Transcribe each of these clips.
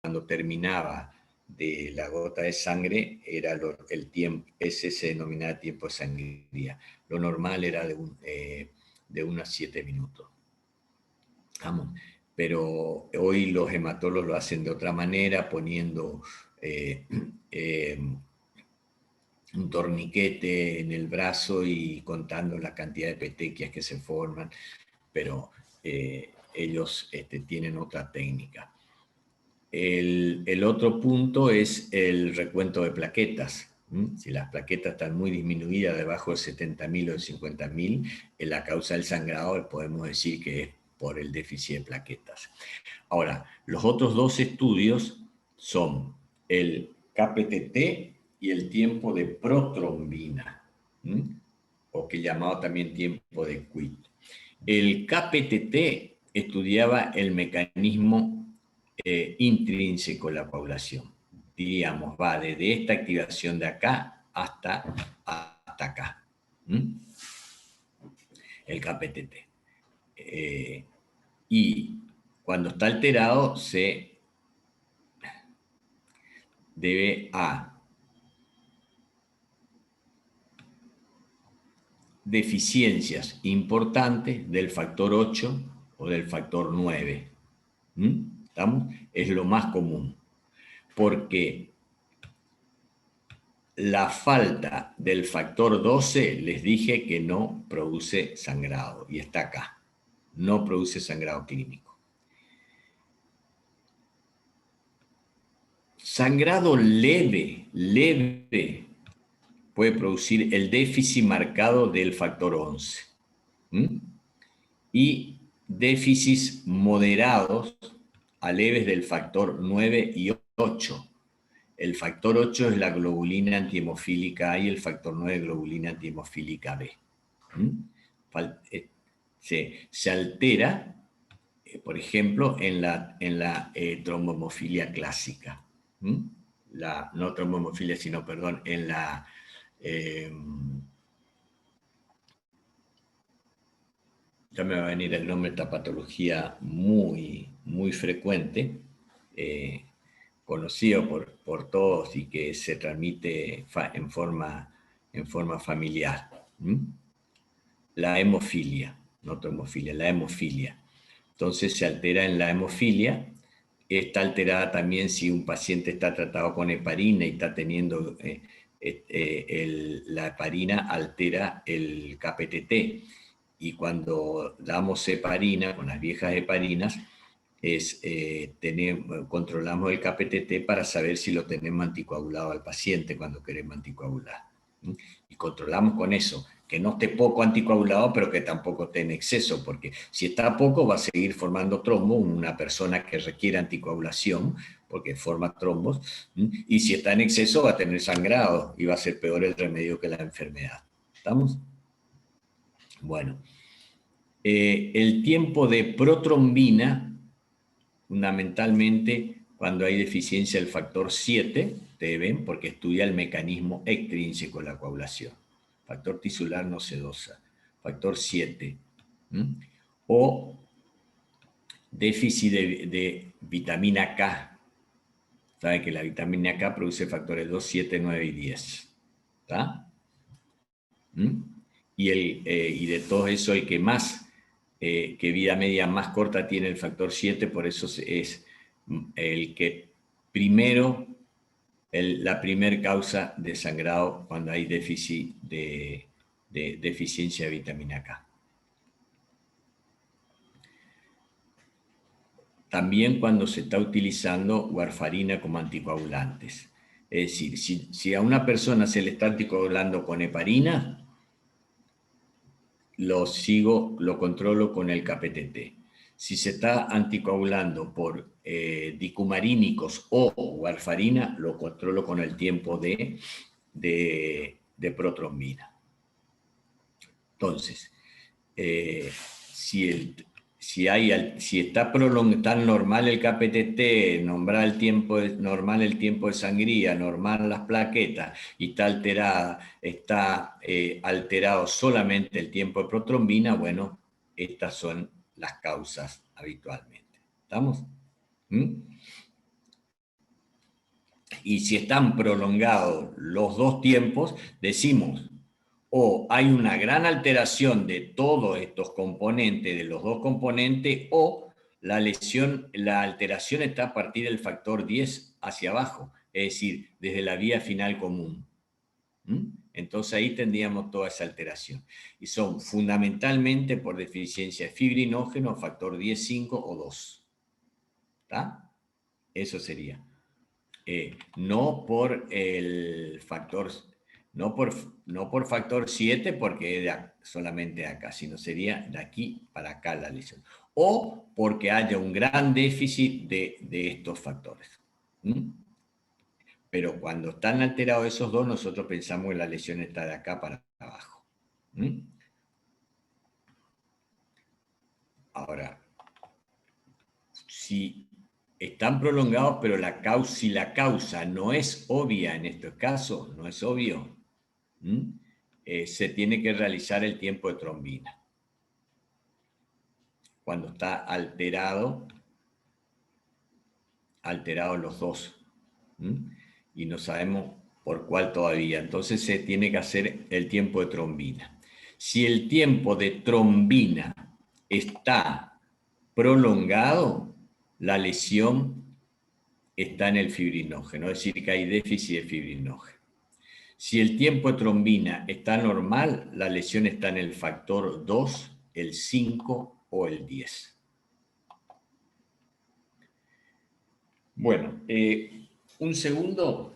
cuando terminaba de la gota de sangre, era el tiempo, ese se denominaba tiempo de sangría. Lo normal era de unos 7 minutos. ¿Estamos? Pero hoy los hematólogos lo hacen de otra manera, poniendo un torniquete en el brazo y contando la cantidad de petequias que se forman, pero ellos tienen otra técnica. El otro punto es el recuento de plaquetas. Si las plaquetas están muy disminuidas, debajo de 70.000 o de 50.000, la causa del sangrado podemos decir que es por el déficit de plaquetas. Ahora, los otros dos estudios son el KPTT y el tiempo de protrombina, o que llamado también tiempo de QUIT. El KPTT estudiaba el mecanismo intrínseco de la coagulación. Diríamos, va desde esta activación de acá hasta acá. El KPTT. Y cuando está alterado se debe a deficiencias importantes del factor 8 o del factor 9. ¿Estamos? Es lo más común. Porque la falta del factor 12, les dije que no produce sangrado. Y está acá. No produce sangrado clínico. Sangrado leve puede producir el déficit marcado del factor 11. Y déficits moderados a leves del factor 9 y 8. El factor 8 es la globulina antihemofílica A y el factor 9 globulina antihemofílica B. Se altera, por ejemplo, en la trombohemofilia clásica. No trombohemofilia, sino, perdón, en la... ya me va a venir el nombre de esta patología muy, muy frecuente, conocido por todos y que se transmite en forma familiar. La hemofilia, no trombofilia, la hemofilia. Entonces se altera en la hemofilia. Está alterada también si un paciente está tratado con heparina y está teniendo... la heparina altera el KPTT. Y cuando damos heparina, con las viejas heparinas, controlamos el KPTT para saber si lo tenemos anticoagulado al paciente cuando queremos anticoagular. Y controlamos con eso, que no esté poco anticoagulado, pero que tampoco esté en exceso, porque si está poco va a seguir formando trombo, una persona que requiere anticoagulación, porque forma trombos, y si está en exceso va a tener sangrado y va a ser peor el remedio que la enfermedad. ¿Estamos? Bueno, el tiempo de protrombina, fundamentalmente cuando hay deficiencia del factor 7, ustedes ven, porque estudia el mecanismo extrínseco de la coagulación. Factor tisular no sedosa, factor 7. O déficit de vitamina K. Saben que la vitamina K produce factores 2, 7, 9 y 10. ¿Está? Y de todo eso, el que más, que vida media más corta tiene el factor 7, por eso es el que primero, la primer causa de sangrado cuando hay déficit de deficiencia de vitamina K. También cuando se está utilizando warfarina como anticoagulantes. Es decir, si a una persona se le está anticoagulando con heparina, lo controlo con el KPTT. Si se está anticoagulando por dicumarínicos o warfarina, lo controlo con el tiempo de protrombina. Entonces, si está tan normal el KPTT, normal el tiempo de sangría, normal las plaquetas y está alterado solamente el tiempo de protrombina, bueno, estas son las causas habitualmente. ¿Estamos? Y si están prolongados los dos tiempos, decimos, o hay una gran alteración de todos estos componentes, de los dos componentes, o la alteración está a partir del factor 10 hacia abajo, es decir, desde la vía final común. Entonces ahí tendríamos toda esa alteración. Y son fundamentalmente por deficiencia de fibrinógeno, factor 10, 5 o 2. ¿Está? Eso sería. No por el factor, no por factor 7, porque es solamente acá, sino sería de aquí para acá la lesión. O porque haya un gran déficit de estos factores. Pero cuando están alterados esos dos, nosotros pensamos que la lesión está de acá para abajo. Ahora, si están prolongados, pero si la causa no es obvia en estos casos, no es obvio, se tiene que realizar el tiempo de trombina. Cuando está alterados los dos. Y no sabemos por cuál todavía. Entonces se tiene que hacer el tiempo de trombina. Si el tiempo de trombina está prolongado, la lesión está en el fibrinógeno, es decir, que hay déficit de fibrinógeno. Si el tiempo de trombina está normal, la lesión está en el factor 2, el 5 o el 10. Bueno, un segundo.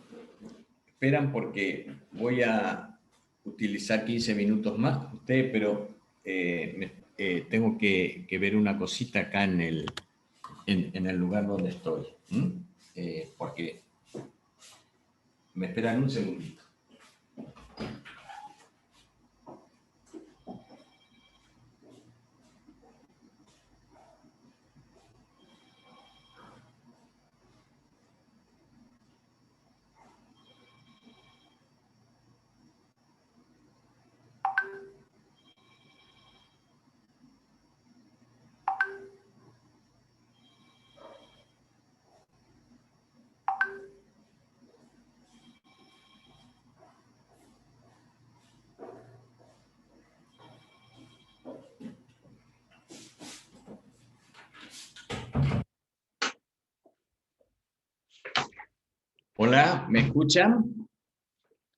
Esperan porque voy a utilizar 15 minutos más ustedes, pero tengo que ver una cosita acá en el lugar donde estoy. Porque me esperan un segundito. Hola, ¿me escuchan?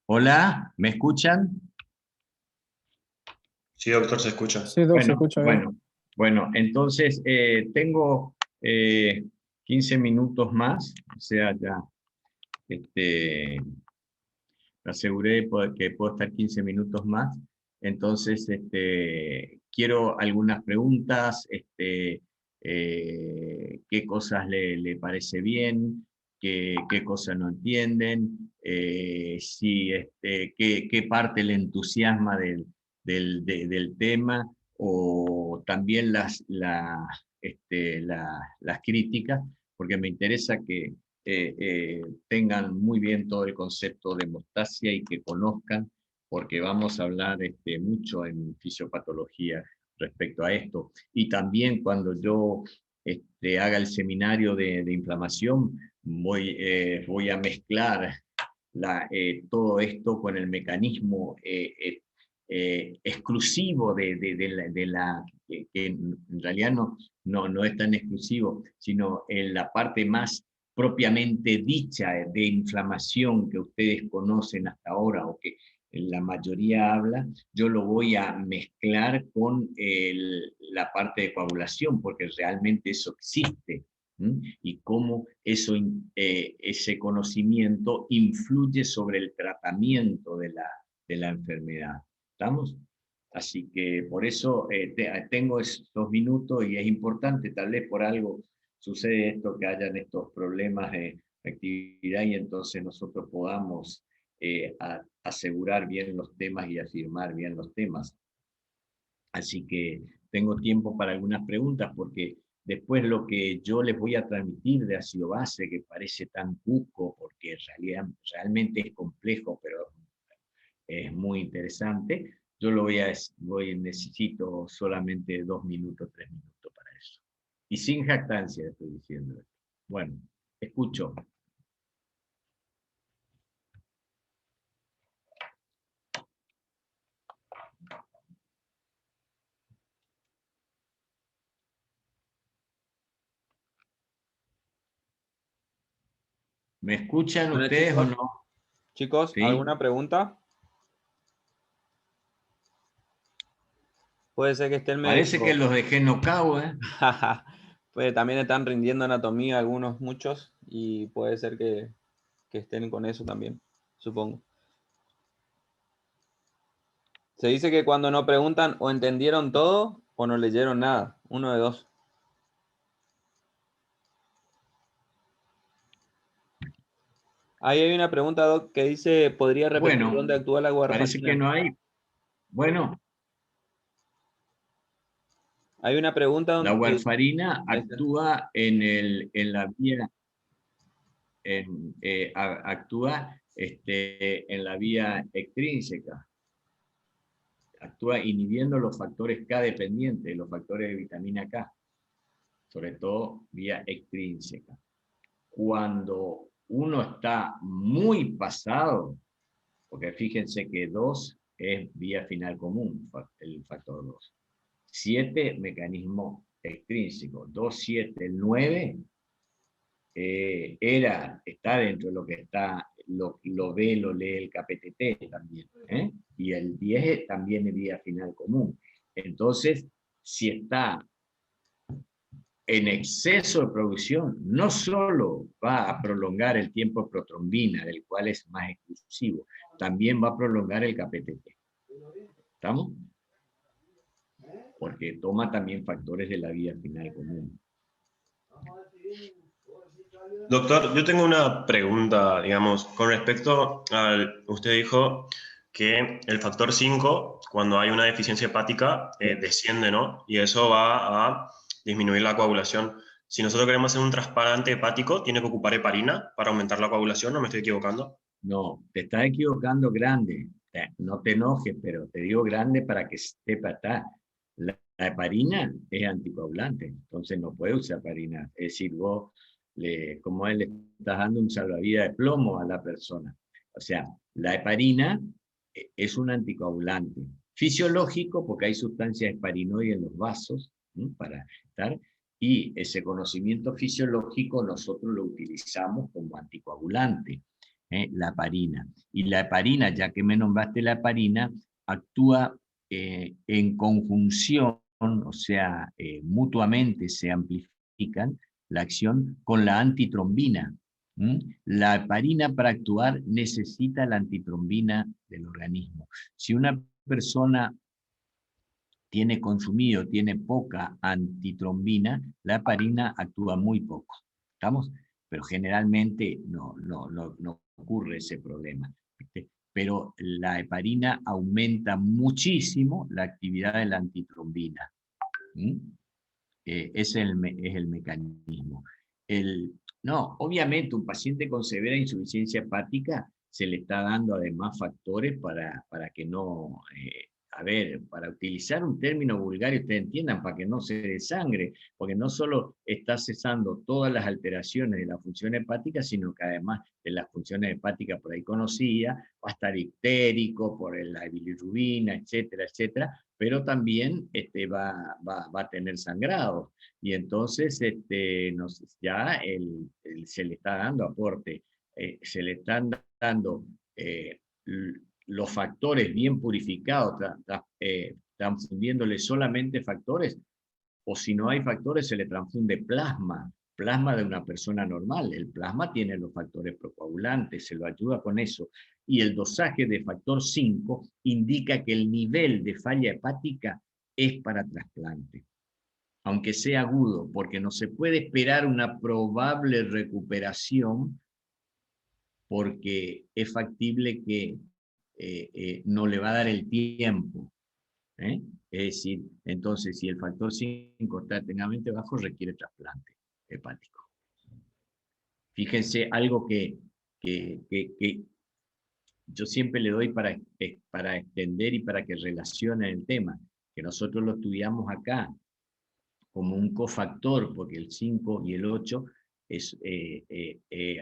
Hola, ¿me escuchan? Sí, doctor, se escucha. Sí, Doc, se escucha bien. Bueno, entonces tengo 15 minutos más, o sea, ya me aseguré que puedo estar 15 minutos más. Entonces, quiero algunas preguntas, qué cosas le parece bien, qué cosas no entienden, qué parte le entusiasma del tema, o también las críticas, porque me interesa que tengan muy bien todo el concepto de hemostasia y que conozcan, porque vamos a hablar mucho en fisiopatología respecto a esto. Y también cuando yo haga el seminario de inflamación, voy a mezclar todo esto con el mecanismo exclusivo que en realidad no es tan exclusivo, sino en la parte más propiamente dicha de inflamación que ustedes conocen hasta ahora o que la mayoría habla, yo lo voy a mezclar con la parte de coagulación, porque realmente eso existe. Y cómo ese conocimiento influye sobre el tratamiento de la enfermedad. ¿Estamos? Así que por eso tengo estos minutos y es importante, tal vez por algo sucede esto, que hayan estos problemas de actividad y entonces nosotros podamos asegurar bien los temas y afirmar bien los temas. Así que tengo tiempo para algunas preguntas porque después lo que yo les voy a transmitir de ácido base, que parece tan cuco, porque en realidad realmente es complejo, pero es muy interesante, yo necesito solamente 2 minutos, 3 minutos para eso. Y sin jactancia estoy diciendo esto. Bueno, escucho. ¿Me escuchan Bueno, ustedes chicos, o no? Chicos, ¿Sí? ¿alguna pregunta? Puede ser que estén medio... Parece que los dejé knockout, ¿eh? Pues también están rindiendo anatomía algunos, muchos, y puede ser que estén con eso también, supongo. Se dice que cuando no preguntan o entendieron todo o no leyeron nada. Uno de dos. Ahí hay una pregunta, Doc, que dice, ¿podría repetir Bueno, dónde actúa la parece que warfarina? no hay. Bueno, Hay una pregunta la donde... warfarina actúa en la vía, actúa en la vía extrínseca, actúa inhibiendo los factores K dependientes, los factores de vitamina K, sobre todo vía extrínseca. Cuando uno está muy pasado, porque fíjense que 2 es vía final común, el factor 2. 7, mecanismo extrínseco. 2, 7, el 9 está dentro de lo que está, lo ve, lo lee el KPTT también. Y el 10 también es vía final común. Entonces, si está en exceso de producción, no solo va a prolongar el tiempo de protrombina, del cual es más exclusivo, también va a prolongar el KPTT. ¿Estamos? Porque toma también factores de la vía final común. Doctor, yo tengo una pregunta, digamos, con respecto al, usted dijo que el factor 5, cuando hay una deficiencia hepática, desciende, ¿no? Y eso va a disminuir la coagulación. Si nosotros queremos hacer un trasplante hepático, ¿tiene que ocupar heparina para aumentar la coagulación? ¿No me estoy equivocando? No, te estás equivocando grande. No te enojes, pero te digo grande para que sepa, la heparina es anticoagulante, entonces no puede usar heparina. Es decir, vos, como él le estás dando un salvavidas de plomo a la persona. O sea, la heparina es un anticoagulante fisiológico porque hay sustancias heparinoides en los vasos, ¿no? Para estar, y ese conocimiento fisiológico nosotros lo utilizamos como anticoagulante. La heparina. Y la heparina, ya que me nombraste la heparina, actúa en conjunción, o sea, mutuamente se amplifican la acción con la antitrombina. La heparina para actuar necesita la antitrombina del organismo. Si una persona tiene consumido, tiene poca antitrombina, la heparina actúa muy poco. ¿Estamos? Pero generalmente no ocurre ese problema. ¿Viste? Pero la heparina aumenta muchísimo la actividad de la antitrombina. Es el mecanismo. No, obviamente un paciente con severa insuficiencia hepática se le está dando además factores para que no, a ver, para utilizar un término vulgar y ustedes entiendan, para que no se desangre, porque no solo está cesando todas las alteraciones de la función hepática, sino que además de las funciones hepáticas por ahí conocidas, va a estar ictérico por la bilirrubina, etcétera, etcétera, pero también va a tener sangrado. Y entonces ya se le está dando aporte, se le están dando los factores bien purificados, transfundiéndole solamente factores, o si no hay factores se le transfunde plasma de una persona normal. El plasma tiene los factores procoagulantes, se lo ayuda con eso. Y el dosaje de factor 5 indica que el nivel de falla hepática es para trasplante, aunque sea agudo, porque no se puede esperar una probable recuperación porque es factible que no le va a dar el tiempo. ¿Eh? Es decir, entonces, si el factor 5 está eternamente bajo, requiere trasplante hepático. Fíjense algo que yo siempre le doy para extender y para que relacione el tema, que nosotros lo estudiamos acá como un cofactor, porque el 5 y el 8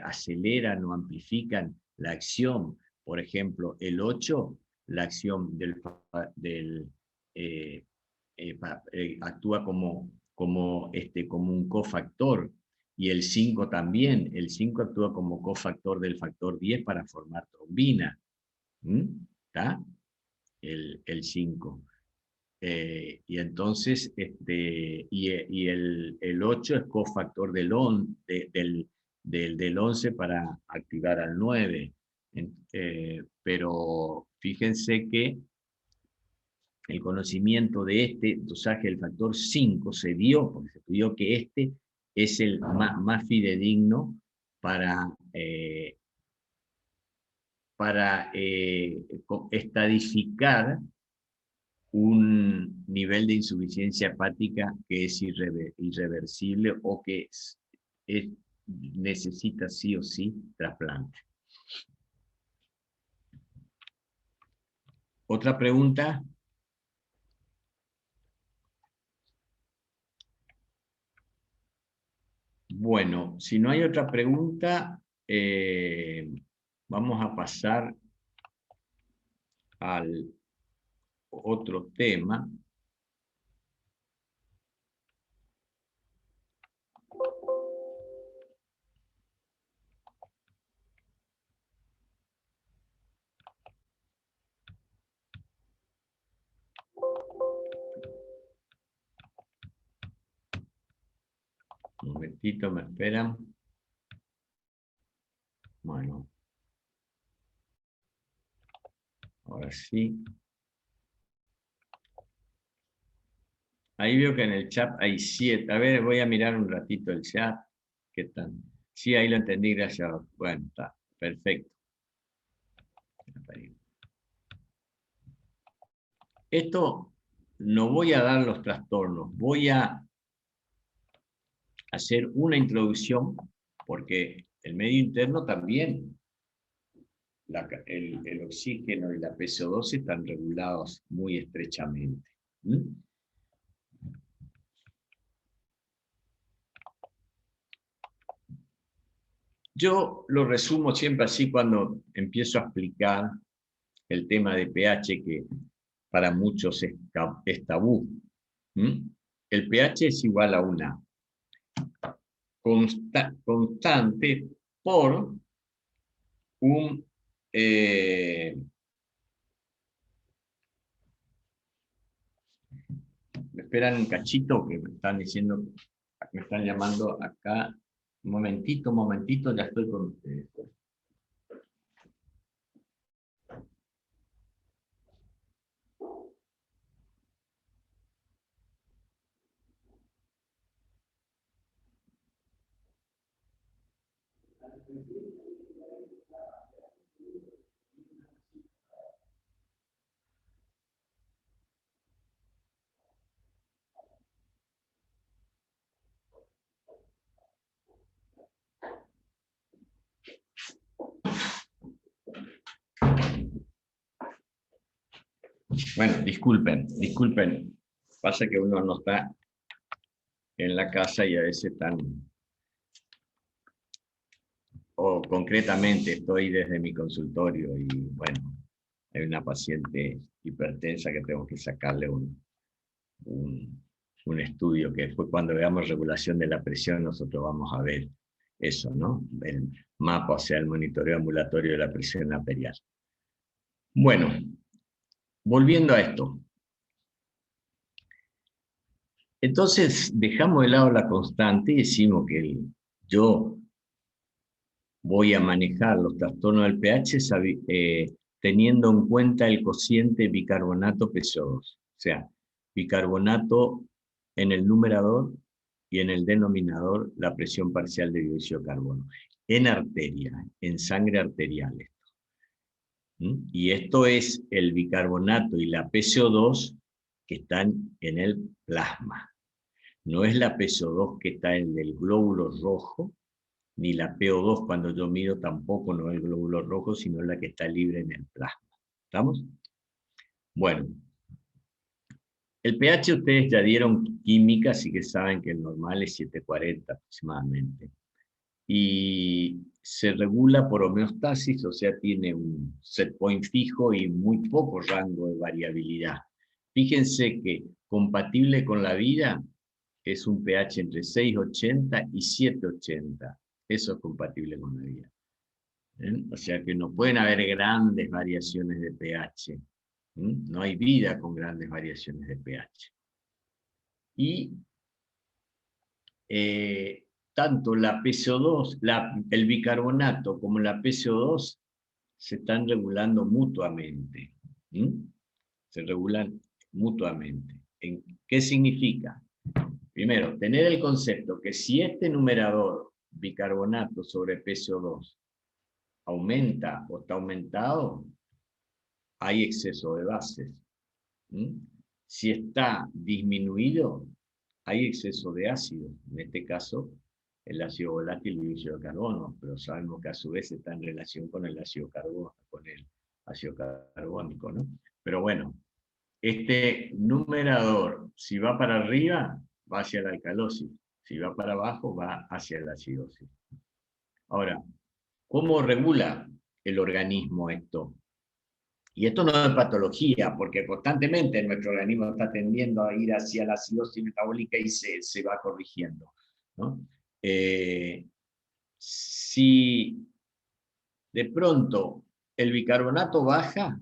aceleran o amplifican la acción. Por ejemplo, el 8, la acción actúa como un cofactor. Y el 5 también. El 5 actúa como cofactor del factor 10 para formar trombina. ¿Está? El 5. Y entonces, el 8 es cofactor del 11 para activar al 9. Pero fíjense que el conocimiento de este dosaje del factor 5 se dio, porque se estudió que este es el más fidedigno para estadificar un nivel de insuficiencia hepática que es irreversible o que necesita sí o sí trasplante. ¿Otra pregunta? Bueno, si no hay otra pregunta, vamos a pasar al otro tema. Un momentito, me esperan. Bueno. Ahora sí. Ahí veo que en el chat hay 7. A ver, voy a mirar un ratito el chat. ¿Qué tal? Sí, ahí lo entendí, gracias. Bueno, está. Perfecto. Esto no voy a dar los trastornos. Voy a hacer una introducción, porque el medio interno también, el oxígeno y la PCO2 están regulados muy estrechamente. Yo lo resumo siempre así cuando empiezo a explicar el tema de pH, que para muchos es tabú. El pH es igual a una constante por un me esperan un cachito que me están diciendo, me están llamando acá. Un momentito, ya estoy con ustedes. Bueno, disculpen. Pasa que uno no está en la casa y a veces están... O concretamente estoy desde mi consultorio y bueno, hay una paciente hipertensa que tengo que sacarle un estudio que después cuando veamos regulación de la presión nosotros vamos a ver eso, ¿no? El mapa, o sea, el monitoreo ambulatorio de la presión arterial. Bueno, volviendo a esto. Entonces dejamos de lado la constante y decimos que yo voy a manejar los trastornos del pH teniendo en cuenta el cociente bicarbonato PCO2. O sea, bicarbonato en el numerador y en el denominador la presión parcial de dióxido de carbono. En arteria, en sangre arterial. Y esto es el bicarbonato y la PCO2 que están en el plasma. No es la PCO2 que está en el glóbulo rojo, ni la PO2 cuando yo mido tampoco no es el glóbulo rojo, sino la que está libre en el plasma. ¿Estamos? Bueno. El pH ustedes ya dieron química, así que saben que el normal es 740 aproximadamente. Y se regula por homeostasis, o sea, tiene un set point fijo y muy poco rango de variabilidad. Fíjense que compatible con la vida, es un pH entre 6,80 y 7,80. Eso es compatible con la vida. O sea que no pueden haber grandes variaciones de pH. No hay vida con grandes variaciones de pH. Y tanto la PCO2, el bicarbonato como la PCO2 se están regulando mutuamente. Se regulan mutuamente. ¿Qué significa? Primero, tener el concepto que si este numerador bicarbonato sobre PCO2 aumenta o está aumentado, hay exceso de bases. Si está disminuido, hay exceso de ácido. En este caso, el ácido volátil y el dióxido de carbono, pero sabemos que a su vez está en relación con el ácido carbónico, ¿no? Pero bueno, este numerador, si va para arriba, va hacia la alcalosis. Si va para abajo, va hacia la acidosis. Ahora, ¿cómo regula el organismo esto? Y esto no es patología, porque constantemente nuestro organismo está tendiendo a ir hacia la acidosis metabólica y se va corrigiendo, ¿no? Si de pronto el bicarbonato baja,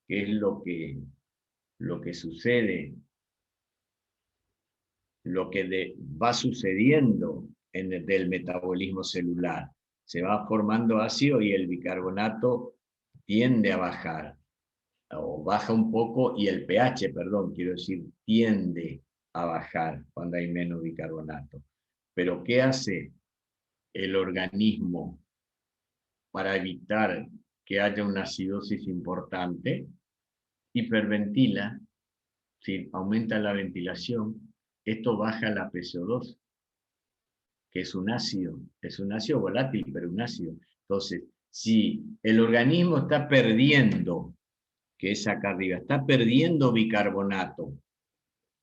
que es lo que sucede, lo que va sucediendo del metabolismo celular, se va formando ácido y el bicarbonato tiende a bajar, o baja un poco, y el pH, perdón, quiero decir, tiende a bajar cuando hay menos bicarbonato. Pero ¿qué hace el organismo para evitar que haya una acidosis importante? Hiperventila, si aumenta la ventilación, esto baja la PCO2, que es un ácido volátil, pero un ácido. Entonces, si el organismo está perdiendo, que es acá arriba, está perdiendo bicarbonato,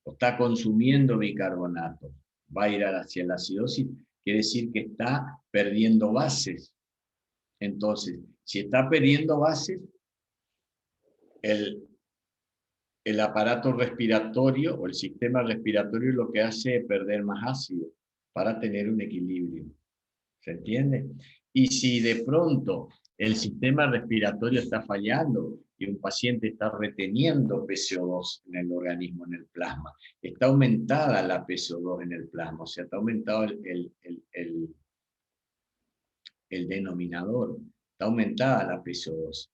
o está consumiendo bicarbonato, va a ir hacia la acidosis, quiere decir que está perdiendo bases. Entonces, si está perdiendo bases, el aparato respiratorio o el sistema respiratorio lo que hace es perder más ácido para tener un equilibrio. ¿Se entiende? Y si de pronto el sistema respiratorio está fallando y un paciente está reteniendo PCO2 en el organismo, en el plasma, está aumentada la PCO2 en el plasma, o sea, está aumentado el denominador, está aumentada la PCO2.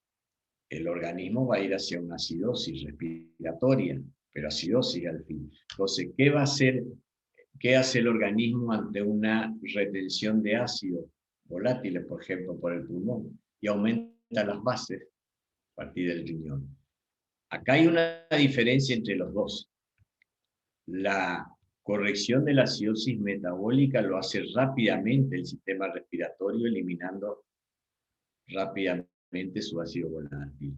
El organismo va a ir hacia una acidosis respiratoria, pero acidosis al fin. Entonces, ¿qué va a hacer? ¿Qué hace el organismo ante una retención de ácido volátiles, por ejemplo, por el pulmón? Y aumenta las bases a partir del riñón. Acá hay una diferencia entre los dos. La corrección de la acidosis metabólica lo hace rápidamente el sistema respiratorio, eliminando rápidamente su ácido volátil.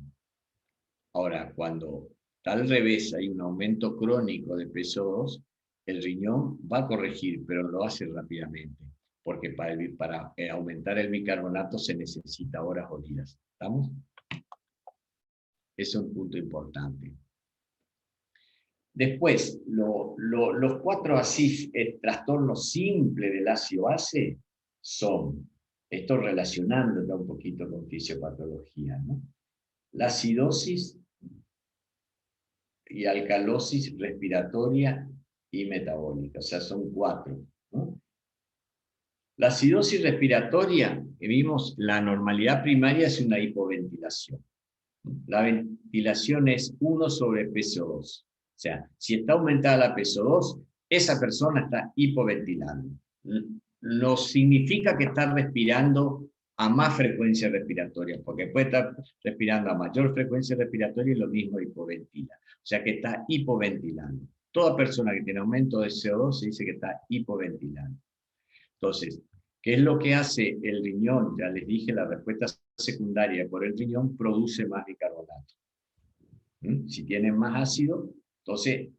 Ahora, cuando está al revés, hay un aumento crónico de PCO2, el riñón va a corregir, pero lo hace rápidamente, porque para aumentar el bicarbonato se necesita horas o días. ¿Estamos? Ese es un punto importante. Después, los 4 trastornos simples del ácido-base son, esto relacionándolo un poquito con fisiopatología, ¿no? La acidosis y alcalosis respiratoria y metabólica, o sea, son 4, ¿no? La acidosis respiratoria, que vimos, la normalidad primaria es una hipoventilación. La ventilación es 1 sobre PCO2. O sea, si está aumentada la PCO2, esa persona está hipoventilando. No significa que está respirando a más frecuencia respiratoria, porque puede estar respirando a mayor frecuencia respiratoria y lo mismo hipoventila. O sea que está hipoventilando. Toda persona que tiene aumento de CO2 se dice que está hipoventilando. Entonces, ¿qué es lo que hace el riñón? Ya les dije, la respuesta secundaria por el riñón produce más bicarbonato. Si tiene más ácido, entonces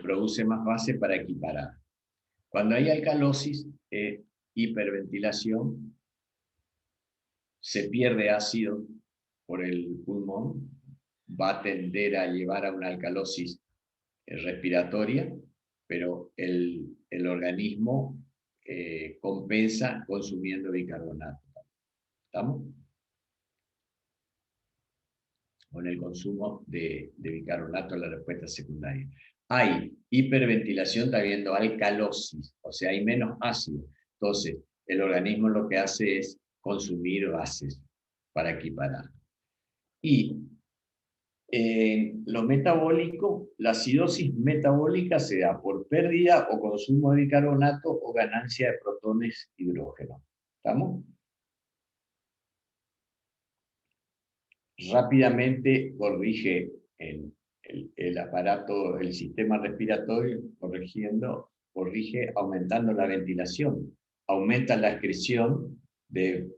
produce más base para equiparar. Cuando hay alcalosis, hiperventilación, se pierde ácido por el pulmón, va a tender a llevar a una alcalosis respiratoria, pero el organismo compensa consumiendo bicarbonato. ¿Estamos? Con el consumo de bicarbonato en la respuesta secundaria. Hay hiperventilación, está habiendo alcalosis, o sea, hay menos ácido. Entonces, el organismo lo que hace es consumir bases para equiparar. Y lo metabólico, la acidosis metabólica se da por pérdida o consumo de bicarbonato o ganancia de protones hidrógeno. ¿Estamos? Rápidamente corrige el aparato, el sistema respiratorio, corrige aumentando la ventilación, aumenta la excreción de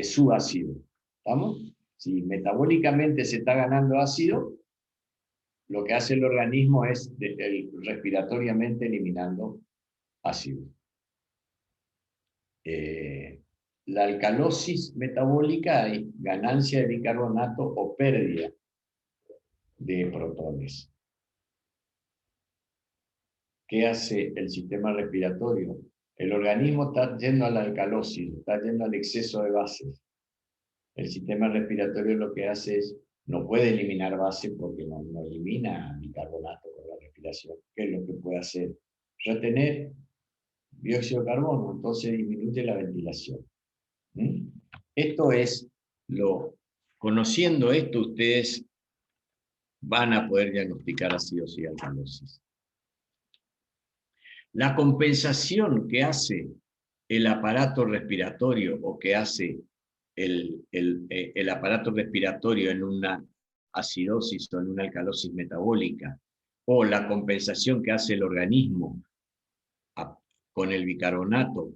su ácido. ¿Estamos? Si metabólicamente se está ganando ácido, lo que hace el organismo es respiratoriamente eliminando ácido. La alcalosis metabólica hay ganancia de bicarbonato o pérdida de protones. ¿Qué hace el sistema respiratorio? El organismo está yendo a la alcalosis, está yendo al exceso de bases. El sistema respiratorio lo que hace es, no puede eliminar bases porque no elimina bicarbonato con la respiración. ¿Qué es lo que puede hacer? Retener dióxido de carbono, entonces disminuye la ventilación. Esto es conociendo esto, ustedes van a poder diagnosticar acidosis y alcalosis. La compensación que hace el aparato respiratorio o que hace el aparato respiratorio en una acidosis o en una alcalosis metabólica, o la compensación que hace el organismo con el bicarbonato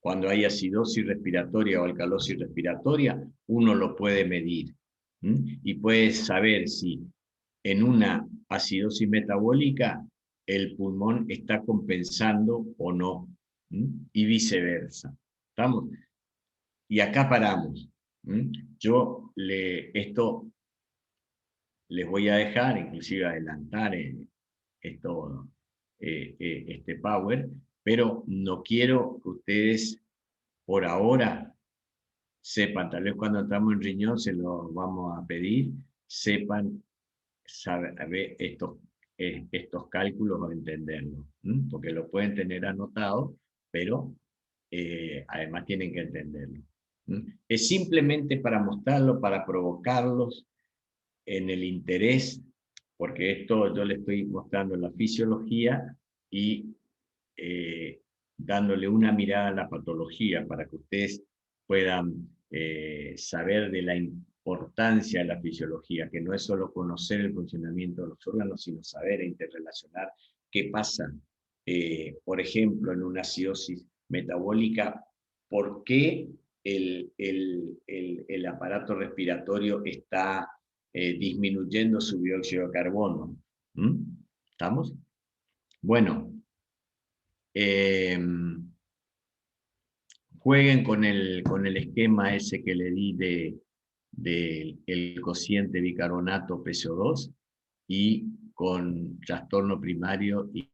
cuando hay acidosis respiratoria o alcalosis respiratoria, uno lo puede medir. Y puede saber si en una acidosis metabólica el pulmón está compensando o no, y viceversa. ¿Estamos? Y acá paramos. Yo esto les voy a dejar, inclusive adelantar este Power, pero no quiero que ustedes por ahora sepan, tal vez cuando entramos en riñón se los vamos a pedir, sepan saber estos cálculos o entenderlos, porque lo pueden tener anotado, pero además tienen que entenderlo. Es simplemente para mostrarlo, para provocarlos en el interés, porque esto yo le estoy mostrando la fisiología y dándole una mirada a la patología para que ustedes puedan saber de la importancia de la fisiología, que no es solo conocer el funcionamiento de los órganos, sino saber e interrelacionar qué pasa, por ejemplo, en una acidosis metabólica, por qué el aparato respiratorio está disminuyendo su dióxido de carbono. ¿Estamos? Bueno, jueguen con el esquema ese que le di del cociente bicarbonato PCO2 y con trastorno primario y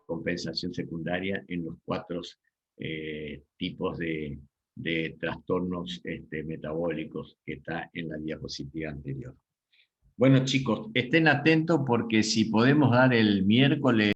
compensación secundaria en los 4 tipos de trastornos metabólicos que está en la diapositiva anterior. Bueno, chicos, estén atentos porque si podemos dar el miércoles